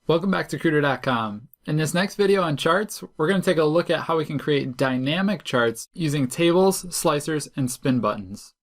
Welcome back to Recruiter.com. In this next video on charts, we're going to take a look at how we can create dynamic charts using tables, slicers, and spin buttons.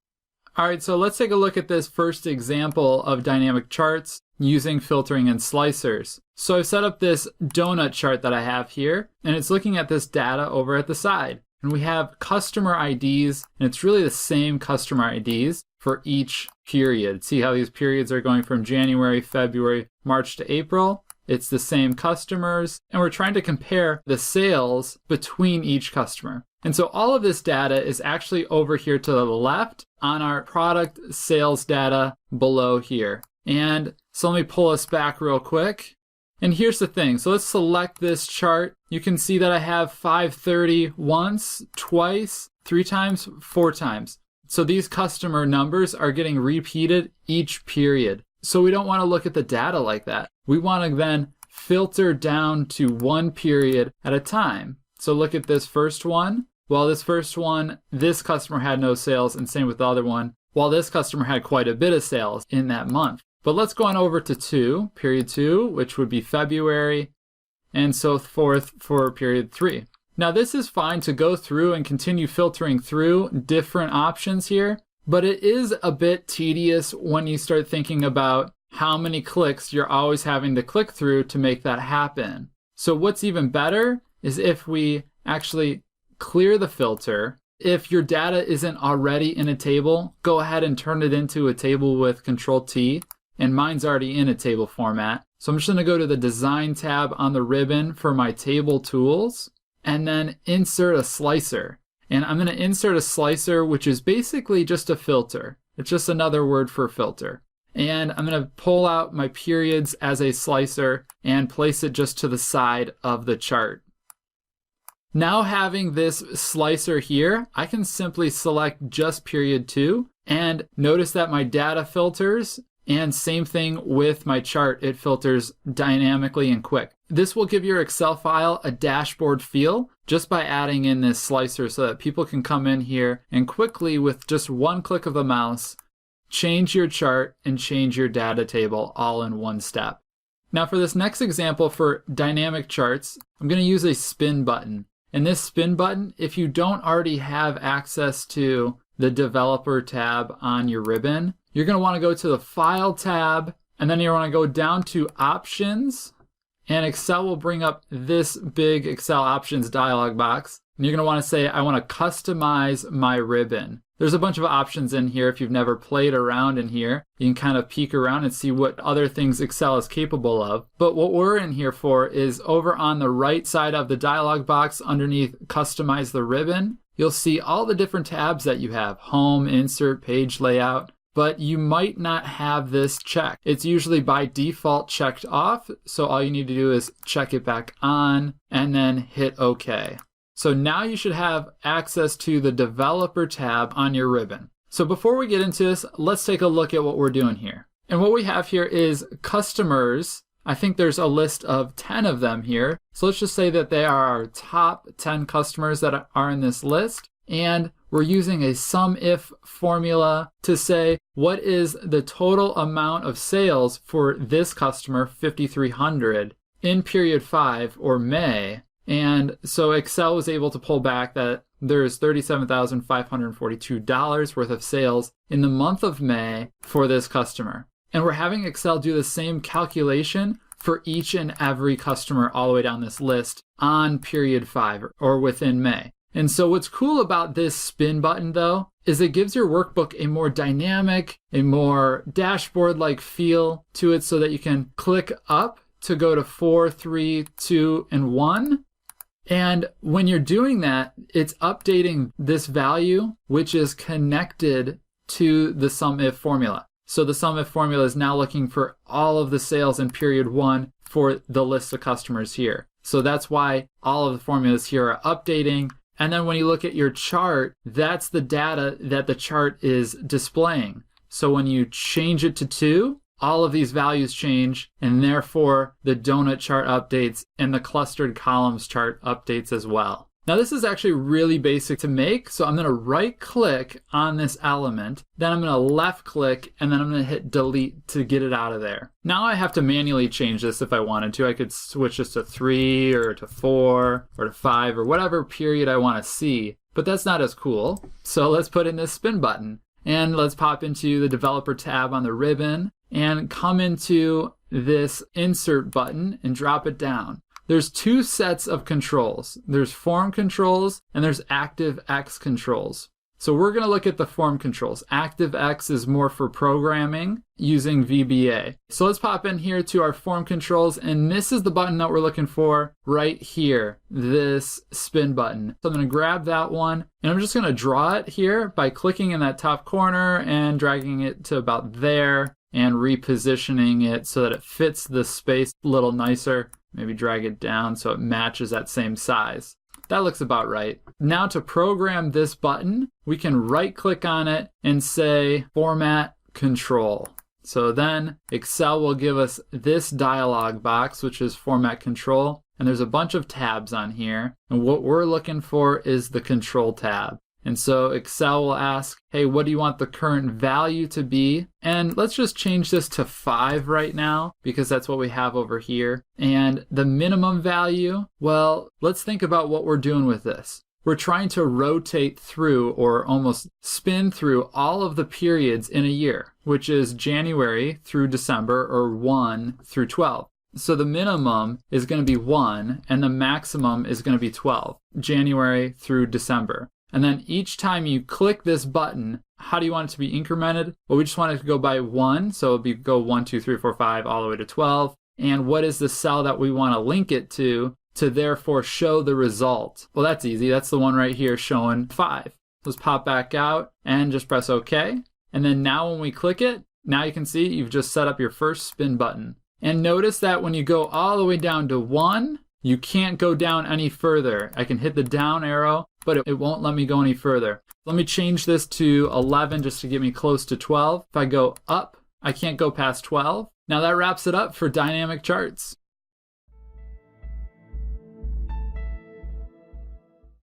Alright, so let's take a look at this first example of dynamic charts using filtering and slicers. So I've set up this donut chart that I have here, and it's looking at this data over at the side. And we have customer IDs, and it's really the same customer IDs for each period. See how these periods are going from January, February, March to April? It's the same customers, and we're trying to compare the sales between each customer. And so all of this data is actually over here to the left on our product sales data below here. And so let me pull us back real quick. And here's the thing. So let's select this chart. You can see that I have 530 once, twice, 3 times, 4 times. So these customer numbers are getting repeated each period. So we don't want to look at the data like that. We want to then filter down to one period at a time. So look at this first one. Well, this first one, this customer had no sales, and same with the other one. While this customer had quite a bit of sales in that month. But let's go on over to period 2, which would be February, and so forth for period 3. Now this is fine to go through and continue filtering through different options here, but it is a bit tedious when you start thinking about how many clicks you're always having to click through to make that happen. So what's even better is if we actually clear the filter. If your data isn't already in a table, go ahead and turn it into a table with Control-T. And mine's already in a table format. So I'm just going to go to the Design tab on the ribbon for my table tools, and then insert a slicer. And I'm going to insert a slicer, which is basically just a filter. It's just another word for filter. And I'm going to pull out my periods as a slicer and place it just to the side of the chart. Now having this slicer here, I can simply select just period 2 and notice that my data filters. And same thing with my chart, it filters dynamically and quick. This will give your Excel file a dashboard feel just by adding in this slicer so that people can come in here and quickly, with just one click of the mouse, change your chart and change your data table all in one step. Now for this next example for dynamic charts, I'm going to use a spin button. And this spin button, if you don't already have access to the developer tab on your ribbon, you're going to want to go to the File tab, and then you want to go down to Options, and Excel will bring up this big Excel Options dialog box. And you're going to want to say, I want to customize my ribbon. There's a bunch of options in here. If you've never played around in here, you can kind of peek around and see what other things Excel is capable of. But what we're in here for is over on the right side of the dialog box underneath Customize the Ribbon. You'll see all the different tabs that you have: Home, Insert, Page Layout. But you might not have this checked. It's usually by default checked off, so all you need to do is check it back on and then hit OK. So now you should have access to the Developer tab on your ribbon. So before we get into this, let's take a look at what we're doing here. And what we have here is customers. I think there's a list of 10 of them here. So let's just say that they are our top 10 customers that are in this list. And we're using a SUMIF formula to say what is the total amount of sales for this customer, 5,300, in period 5 or May. And so Excel was able to pull back that there's $37,542 worth of sales in the month of May for this customer. And we're having Excel do the same calculation for each and every customer all the way down this list on period 5 or within May. And so what's cool about this spin button, though, is it gives your workbook a more dynamic, a more dashboard-like feel to it so that you can click up to go to 4, 3, 2, and 1. And when you're doing that, it's updating this value, which is connected to the SUMIF formula. So the SUMIF formula is now looking for all of the sales in period 1 for the list of customers here. So that's why all of the formulas here are updating. And then when you look at your chart, that's the data that the chart is displaying. So when you change it to 2, all of these values change, and therefore the donut chart updates and the clustered columns chart updates as well. Now this is actually really basic to make, so I'm going to right click on this element, then I'm going to left click, and then I'm going to hit delete to get it out of there. Now I have to manually change this if I wanted to. I could switch this to 3 or to 4 or to 5 or whatever period I want to see, but that's not as cool. So let's put in this spin button, and let's pop into the developer tab on the ribbon and come into this insert button and drop it down. There's two sets of controls. There's form controls and there's ActiveX controls. So we're going to look at the form controls. ActiveX is more for programming using VBA. So let's pop in here to our form controls, and this is the button that we're looking for right here, this spin button. So I'm going to grab that one, and I'm just going to draw it here by clicking in that top corner and dragging it to about there and repositioning it so that it fits the space a little nicer. Maybe drag it down so it matches that same size. That looks about right. Now to program this button, we can right click on it and say Format Control. So then Excel will give us this dialog box, which is Format Control. And there's a bunch of tabs on here. And what we're looking for is the Control tab. And so Excel will ask, hey, what do you want the current value to be? And let's just change this to 5 right now, because that's what we have over here. And the minimum value, well, let's think about what we're doing with this. We're trying to rotate through, or almost spin through, all of the periods in a year, which is January through December, or 1 through 12. So the minimum is going to be 1, and the maximum is going to be 12, January through December. And then each time you click this button, how do you want it to be incremented? Well, we just want it to go by 1. So it'll go 1, 2, 3, 4, 5, all the way to 12. And what is the cell that we want to link it to therefore show the result? Well, that's easy. That's the one right here showing 5. Let's pop back out and just press OK. And then now when we click it, now you can see you've just set up your first spin button. And notice that when you go all the way down to 1, you can't go down any further. I can hit the down arrow, but it won't let me go any further. Let me change this to 11 just to get me close to 12. If I go up, I can't go past 12. Now that wraps it up for dynamic charts.